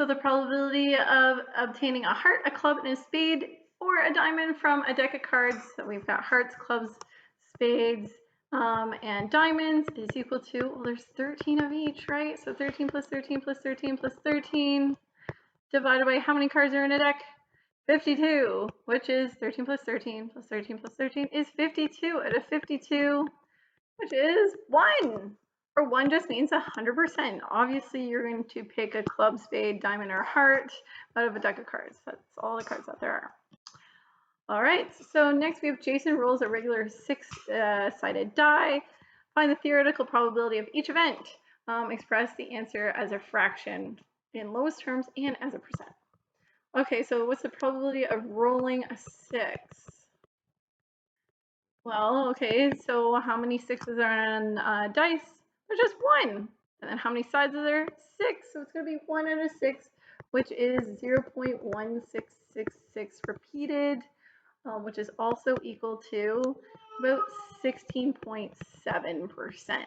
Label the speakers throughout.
Speaker 1: So the probability of obtaining a heart, a club, and a spade, or a diamond from a deck of cards, so we've got hearts, clubs, spades, and diamonds, is equal to, well, there's 13 of each, right? So 13 plus 13 plus 13 plus 13 divided by how many cards are in a deck? 52, which is 13 plus 13 plus 13 plus 13 is 52 out of 52, which is 1. Or 1 just means 100%. Obviously, you're going to pick a club, spade, diamond, or heart out of a deck of cards. That's all the cards that there are. All right, so next we have Jason rolls a regular 6-sided die. Find the theoretical probability of each event. Express the answer as a fraction in lowest terms and as a percent. Okay, so what's the probability of rolling a 6? Well, okay, so how many 6s are on dice? There's just 1. And then how many sides are there? 6. So it's going to be 1 out of 6, which is 0.1666 repeated, which is also equal to about 16.7%.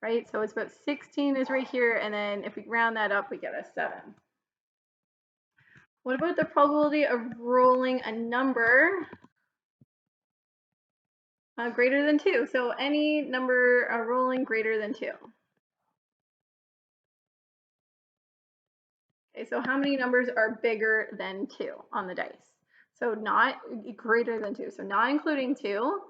Speaker 1: Right? So it's about 16 is right here, and then if we round that up, we get a 7. What about the probability of rolling a number greater than 2? So any number rolling greater than 2. Okay, so how many numbers are bigger than 2 on the dice? So not greater than 2, so not including 2.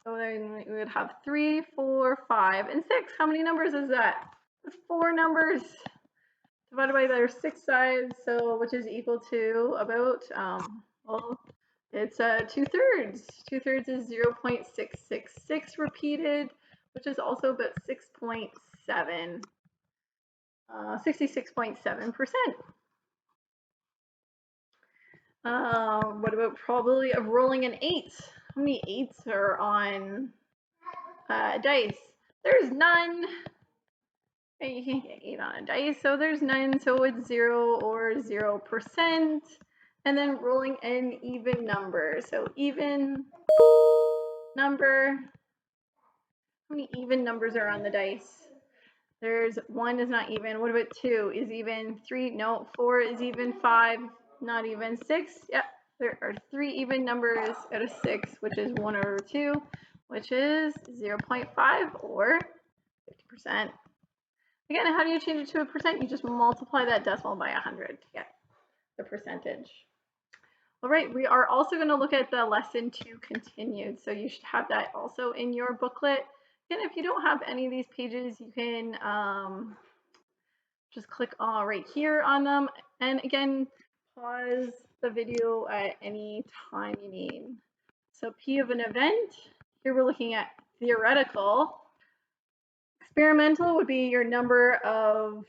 Speaker 1: So then we would have 3, 4, 5, and 6. How many numbers is that? That's 4 numbers divided by their 6 sides, so which is equal to about, well, it's 2/3. 2/3 is 0.666 repeated, which is also about 66.7%. What about probability of rolling an 8? How many 8s are on dice? There's none. You can't get 8 on a dice, so there's none, so it's 0 or 0%. And then rolling an even number. So even number. How many even numbers are on the dice? There's 1 is not even. What about 2 is even? 3, no. 4 is even. 5, not even. 6, yep. There are 3 even numbers out of 6, which is 1 over 2, which is 0.5 or 50%. Again, how do you change it to a percent? You just multiply that decimal by 100 to get the percentage. All right, we are also going to look at the lesson 2 continued. So you should have that also in your booklet. And if you don't have any of these pages, you can just click right here on them. And again, pause the video at any time you need. So P of an event, here we're looking at theoretical. Experimental would be your number of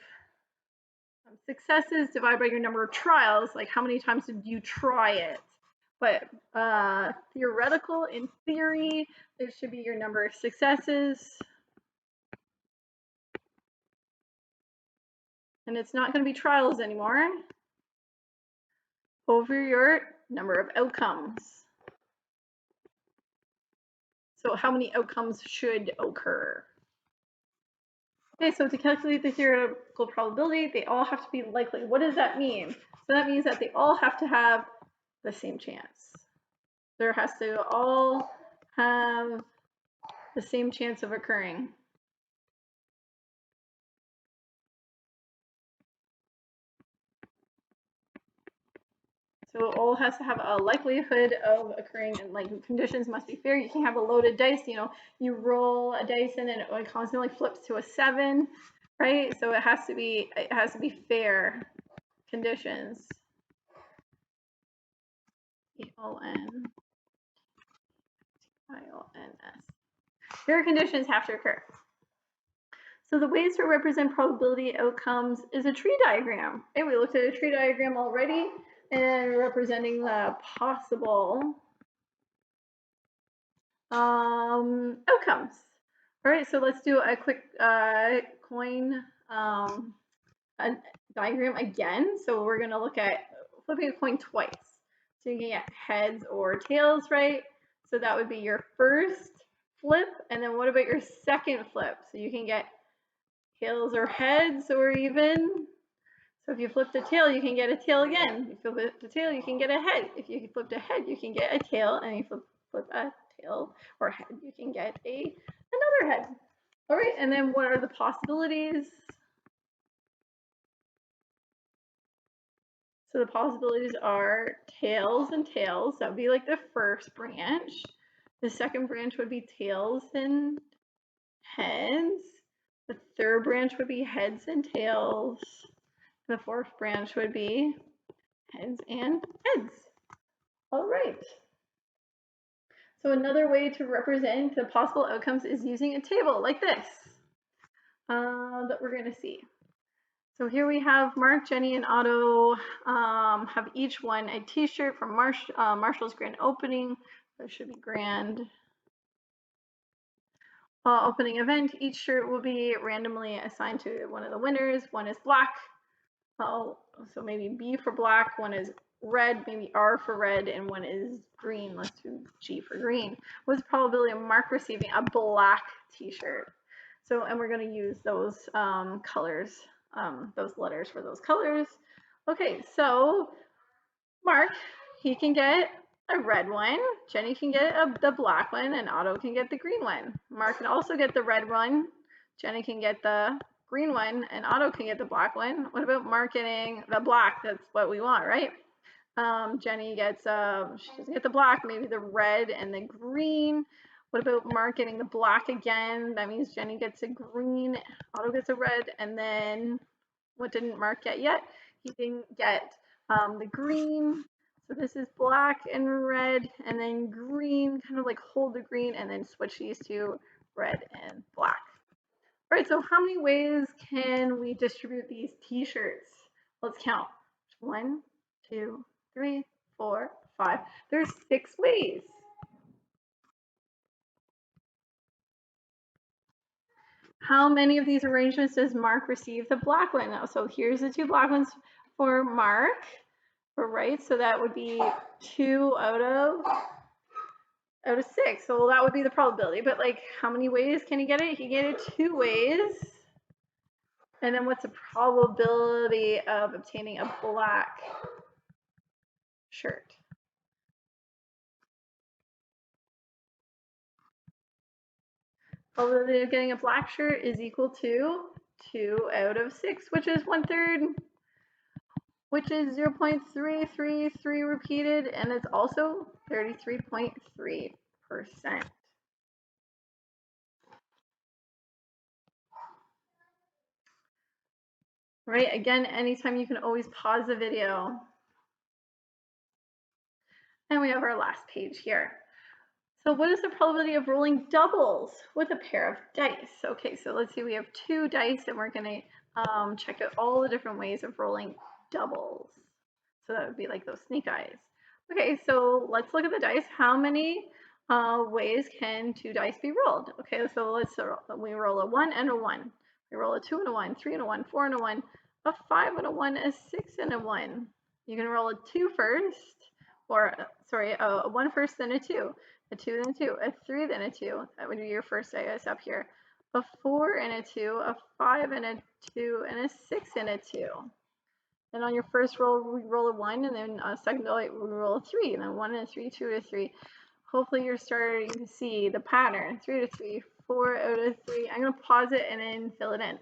Speaker 1: successes divided by your number of trials, like how many times did you try it. But theoretical, in theory, there should be your number of successes. And it's not going to be trials anymore, over your number of outcomes. So how many outcomes should occur? Okay, so to calculate the theoretical probability, they all have to be likely. What does that mean? So that means that they all have to have the same chance. There has to all have the same chance of occurring. So it all has to have a likelihood of occurring, and like conditions must be fair. You can't have a loaded dice, you know, you roll a dice and then it constantly flips to a 7, right? So it has to be fair conditions. E-O-N-I-O-N-S. Fair conditions have to occur. So the ways to represent probability outcomes is a tree diagram. Okay, we looked at a tree diagram already, and representing the possible outcomes. All right, so let's do a quick coin a diagram again. So we're going to look at flipping a coin twice. So you can get heads or tails, right? So that would be your first flip. And then what about your second flip? So you can get tails or heads or even. So if you flip the tail, you can get a tail again. If you flip the tail, you can get a head. If you flip the head, you can get a tail. And if you flip a tail or head, you can get another head. All right, and then what are the possibilities? So the possibilities are tails and tails. That would be like the first branch. The second branch would be tails and heads. The third branch would be heads and tails. The fourth branch would be heads and heads. All right. So another way to represent the possible outcomes is using a table like this that we're going to see. So here we have Mark, Jenny, and Otto have each won a t-shirt from Marshall's grand opening. That should be grand. Opening event. Each shirt will be randomly assigned to one of the winners. One is black. So maybe B for black. One is red, maybe R for red, and one is green. Let's do G for green. What's the probability of Mark receiving a black t-shirt? So, and we're going to use those colors, those letters for those colors. Okay, so Mark, he can get a red one, Jenny can get the black one, and Otto can get the green one. Mark can also get the red one, Jenny can get the green one, and Otto can get the black one. What about Mark getting the black? That's what we want, right? Jenny gets, she doesn't get the black, maybe the red and the green. What about Mark getting the black again? That means Jenny gets a green, Otto gets a red, and then what didn't Mark get yet? He didn't get the green. So this is black and red, and then green, kind of like hold the green, and then switch these to red and black. All right, so how many ways can we distribute these t-shirts? Let's count. 1, 2, 3, 4, 5. There's 6 ways. How many of these arrangements does Mark receive the black one? Now, so here's the 2 black ones for Mark. Right, so that would be 2 out of 6. So that would be the probability. But like, how many ways can he get it? He get it 2 ways. And then what's the probability of obtaining a black shirt? Probability of getting a black shirt is equal to 2 out of 6, which is 1/3, which is 0.333 repeated, and it's also 33.3%. Right, again, anytime you can always pause the video. And we have our last page here. So what is the probability of rolling doubles with a pair of dice? Okay, so let's see, we have 2 dice and we're going to check out all the different ways of rolling doubles. So that would be like those snake eyes. Okay, so let's look at the dice. How many ways can 2 dice be rolled? Okay, so we roll a 1 and a 1. We roll a 2 and a 1, 3 and a 1, 4 and a 1, a 5 and a 1, a 6 and a 1. You can roll a 2 first, or sorry, a 1 first, then a 2. A 2, then a 2, a 3, then a 2. That would be your first dice up here. A 4 and a 2, a 5 and a 2, and a 6 and a 2. Then on your first roll, we roll a 1, and then second roll, we roll a 3, and then 1 and a 3, 2 to 3. Hopefully you're starting to see the pattern. 3 to 3, 4 out of 3. I'm going to pause it and then fill it in.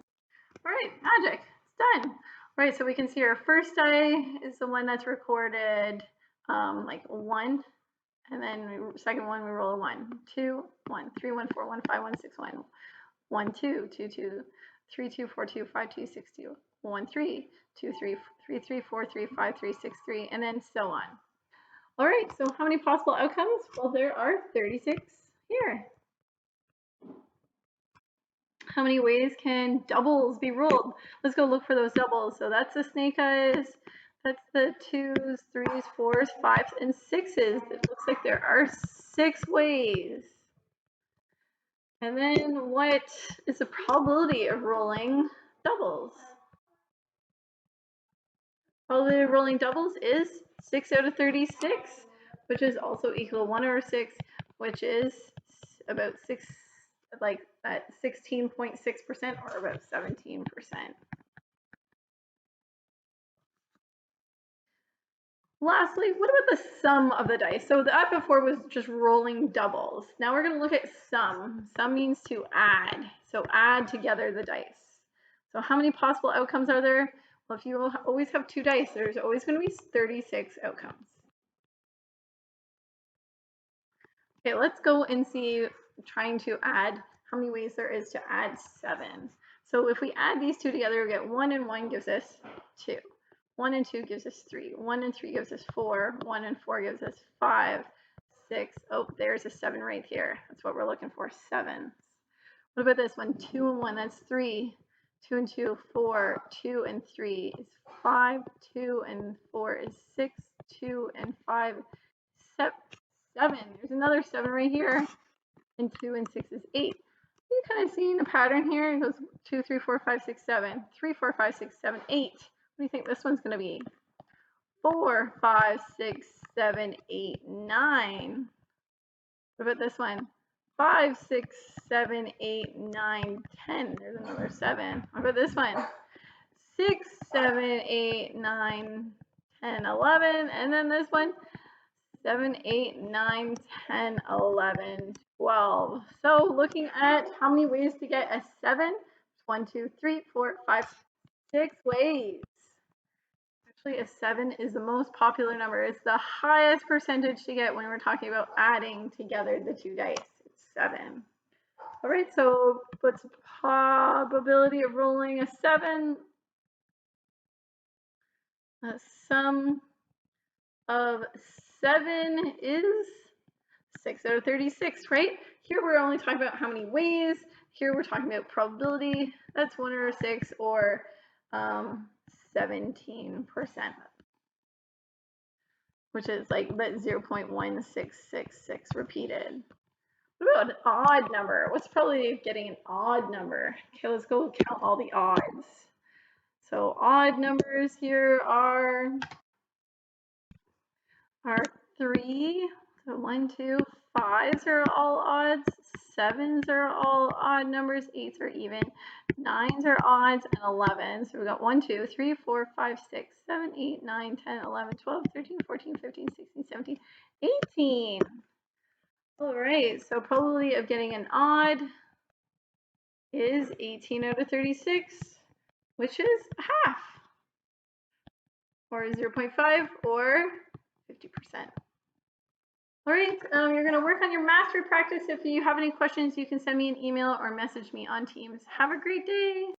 Speaker 1: All right, magic, it's done. All right, so we can see our first die is the one that's recorded like 1. And then second one, we roll a 1, 2, 1, 3, 1, 4, 1, 5, 1, 6, 1, 1, 2, 2, 2, 3, 2, 4, 2, 5, 2, 6, 2, 1, 3, 2, 3, 3, 3, 4, 3, 5, 3, 6, 3, and then so on. All right, so how many possible outcomes? Well, there are 36 here. How many ways can doubles be rolled? Let's go look for those doubles. So that's the snake eyes. That's the 2s, 3s, 4s, 5s, and 6s. It looks like there are 6 ways. And then what is the probability of rolling doubles? Probability of rolling doubles is 6 out of 36, which is also equal to 1 over 6, which is about 6, like at 16.6% or about 17%. Lastly, what about the sum of the dice? So the up before was just rolling doubles. Now we're going to look at sum. Sum means to add. So add together the dice. So how many possible outcomes are there? Well, if you always have 2 dice, there's always going to be 36 outcomes. Okay, let's go and see, trying to add how many ways there is to add 7. So if we add these two together, we get 1 and 1 gives us 2. 1 and 2 gives us 3. 1 and 3 gives us 4. 1 and 4 gives us 5, 6. Oh, there's a 7 right here. That's what we're looking for, 7. What about this one? 2 and 1, that's 3. 2 and 2, 4. 2 and 3 is 5. 2 and 4 is 6. 2 and 5, 7. There's another 7 right here. And 2 and 6 is 8. You kind of seeing a pattern here. It goes 2, 3, 4, 5, 6, 7. 3, 4, 5, 6, 7, 8. What do you think this one's going to be? 4, 5, 6, 7, 8, 9. What about this one? 5, 6, 7, 8, 9, 10. There's another 7. What about this one? 6, 7, 8, 9, 10, 11. And then this one, 7, 8, 9, 10, 11, 12. So looking at how many ways to get a 7, 1, 2, 3, 4, 5, 6 ways. Actually, a 7 is the most popular number. It's the highest percentage to get when we're talking about adding together the 2 dice. It's 7. All right, so what's the probability of rolling a 7? The sum of 7 is 6 out of 36, right? Here we're only talking about how many ways. Here we're talking about probability. That's 1 over 6, or 17%, which is like that 0.1666 repeated. What about an odd number? What's the probability of getting an odd number? Okay, let's go count all the odds. So odd numbers here are 3. So 1, 2, 5s are all odds. 7s are all odd numbers. 8s are even. 9s are odds, and 11s. So we got 1, 2, 3, 4, 5, 6, 7, 8, 9, 10, 11, 12, 13, 14, 15, 16, 17, 18. All right, so probability of getting an odd is 18 out of 36, which is half, or 0.5, or 50%. All right, you're going to work on your mastery practice. If you have any questions, you can send me an email or message me on Teams. Have a great day.